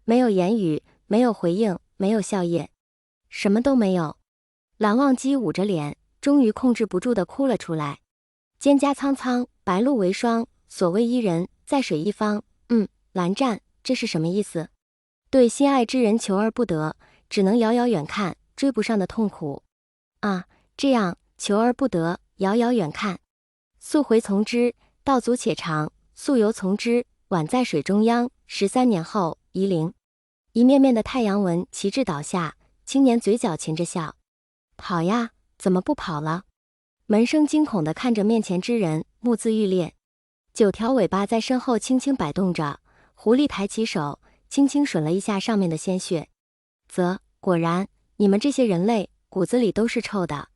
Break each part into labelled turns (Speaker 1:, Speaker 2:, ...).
Speaker 1: 没有言语，没有回应，没有笑靥，什么都没有。蓝忘机捂着脸，终于控制不住地哭了出来。蒹葭苍苍，白露为霜，所谓伊人，在水一方。蓝湛，这是什么意思？对心爱之人求而不得，只能遥遥远看，追不上的痛苦啊！这样，求而不得，遥遥远看。溯回从之，道阻且长；溯游从之，宛在水中央。13年后，夷陵，一面面的太阳纹旗帜倒下，青年嘴角噙着笑。跑呀，怎么不跑了？门生惊恐地看着面前之人，目眦欲裂。9条尾巴在身后轻轻摆动着，狐狸抬起手，轻轻吮了一下上面的鲜血。果然，你们这些人类骨子里都是臭的。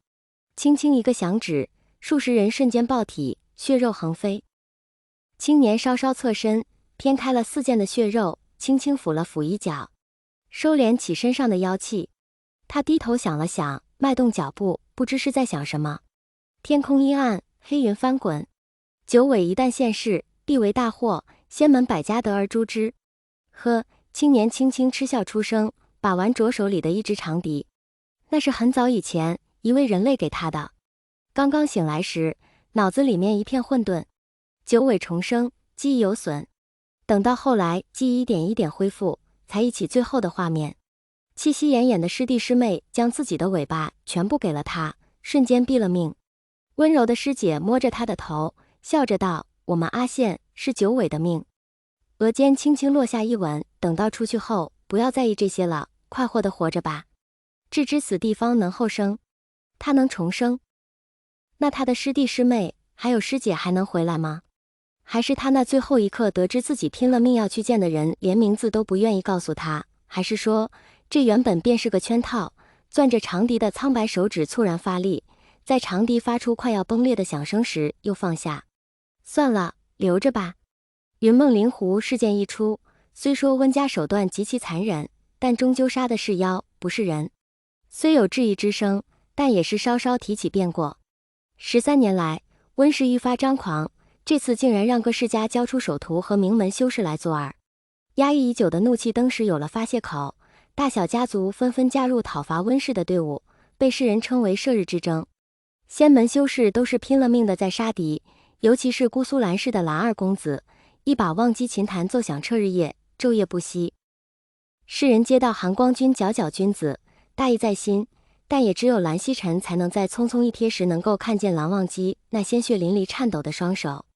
Speaker 1: 轻轻一个响指，数十人瞬间爆体，血肉横飞。青年稍稍侧身，偏开了4件的血肉，轻轻抚了抚衣角，收敛起身上的妖气。他低头想了想，迈动脚步，不知是在想什么。天空阴暗，黑云翻滚。九尾一旦现世，必为大祸，仙门百家得而诛之。呵，青年轻轻嗤笑出声，把玩着手里的一支长笛。那是很早以前一位人类给他的。刚刚醒来时，脑子里面一片混沌。九尾重生，记忆有损。等到后来，记忆一点一点恢复，才忆起最后的画面。气息奄奄的师弟师妹将自己的尾巴全部给了他，瞬间毙了命。温柔的师姐摸着他的头，笑着道：“我们阿县是九尾的命。”额间轻轻落下一吻，等到出去后，不要在意这些了，快活地活着吧。置之死地方能后生。他能重生？那他的师弟师妹还有师姐还能回来吗？还是他那最后一刻得知自己拼了命要去见的人连名字都不愿意告诉他？还是说这原本便是个圈套？攥着长笛的苍白手指猝然发力，在长笛发出快要崩裂的响声时又放下。算了，留着吧。云梦灵狐事件一出，虽说温家手段极其残忍，但终究杀的是妖，不是人。虽有质疑之声，但也是稍稍提起便过。13年来，温氏愈发张狂，这次竟然让各世家交出首徒和名门修士来作饵。压抑已久的怒气登时有了发泄口，大小家族纷纷加入讨伐温氏的队伍，被世人称为射日之争。仙门修士都是拼了命的在杀敌，尤其是姑苏蓝氏的蓝二公子，一把忘机琴弹奏响彻日夜，昼夜不息。世人皆道韩光君佼佼君子，大义在心，但也只有蓝曦臣才能在匆匆一瞥时能够看见蓝忘机那鲜血淋漓颤抖的双手。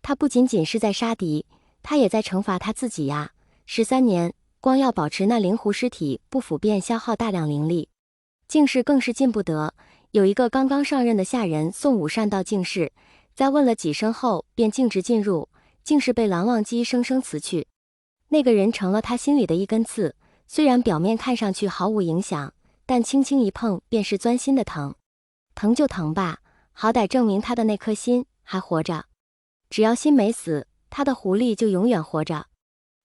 Speaker 1: 他不仅仅是在杀敌，他也在惩罚他自己呀。13年，光要保持那灵狐尸体不腐便消耗大量灵力。净室更是进不得，有一个刚刚上任的下人宋武善到净室，在问了几声后便径直进入，竟是被蓝忘机生生辞去。那个人成了他心里的一根刺，虽然表面看上去毫无影响，但轻轻一碰便是钻心的疼。疼就疼吧，好歹证明他的那颗心还活着。只要心没死，他的狐狸就永远活着。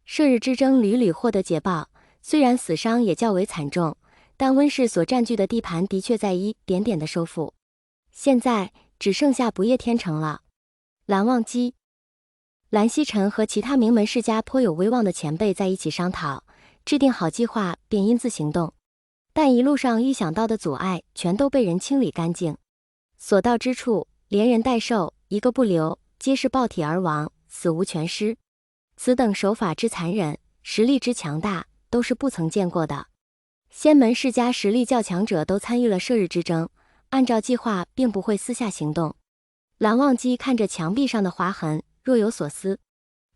Speaker 1: 射日之争屡屡获得捷报，虽然死伤也较为惨重，但温氏所占据的地盘的确在一点点的收复。现在只剩下不夜天城了。蓝忘机、蓝曦臣和其他名门世家颇有威望的前辈在一起商讨，制定好计划便因自行动。但一路上预想到的阻碍全都被人清理干净，所到之处连人带兽一个不留，皆是爆体而亡，死无全尸。此等手法之残忍，实力之强大，都是不曾见过的。仙门世家实力较强者都参与了射日之争，按照计划并不会私下行动。蓝忘机看着墙壁上的划痕，若有所思。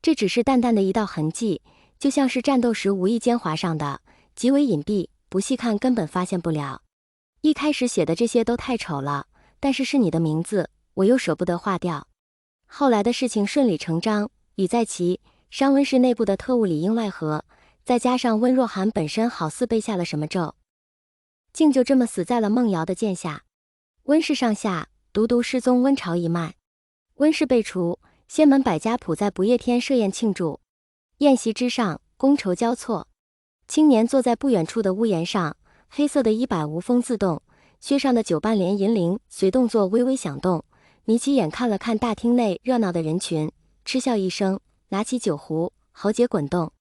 Speaker 1: 这只是淡淡的一道痕迹，就像是战斗时无意间划上的，极为隐蔽，不细看根本发现不了。一开始写的这些都太丑了，但是你的名字，我又舍不得划掉。后来的事情顺理成章，与在其商温氏内部的特务里应外合，再加上温若寒本身好似背下了什么咒，竟就这么死在了孟瑶的剑下。温氏上下独独失踪温朝一脉，温氏被除，仙门百家谱在不夜天设宴庆祝。宴席之上，觥筹交错。青年坐在不远处的屋檐上，黑色的衣摆无风自动，靴上的9瓣莲银铃随动作微微响动，眯起眼看了看大厅内热闹的人群，嗤笑一声，拿起酒壶，喉结滚动。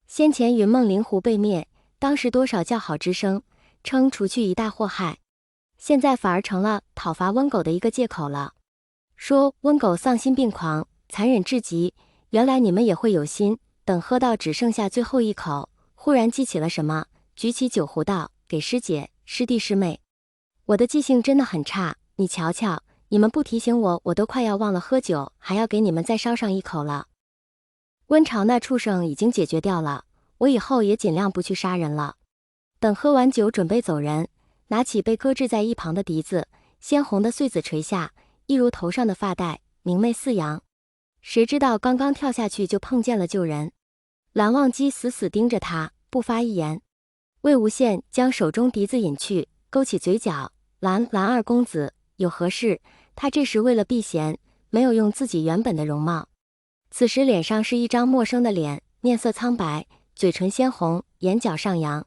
Speaker 1: 先前云梦灵狐被灭，当时多少叫好之声，称除去一大祸害，现在反而成了讨伐温狗的一个借口了。说温狗丧心病狂，残忍至极，原来你们也会有心。等喝到只剩下最后一口，忽然记起了什么，举起酒壶道：“给师姐、师弟、师妹。”我的记性真的很差，你瞧瞧，你们不提醒我，我都快要忘了喝酒，还要给你们再烧上一口了。温巢那畜生已经解决掉了，我以后也尽量不去杀人了。等喝完酒准备走人，拿起被搁置在一旁的笛子，鲜红的穗子垂下，一如头上的发带，明媚似阳。谁知道刚刚跳下去就碰见了旧人。蓝忘机死死盯着他，不发一言。魏无羡将手中笛子引去，勾起嘴角：“蓝二公子，有何事？”他这时为了避嫌，没有用自己原本的容貌。此时脸上是一张陌生的脸，面色苍白，嘴唇鲜红，眼角上扬。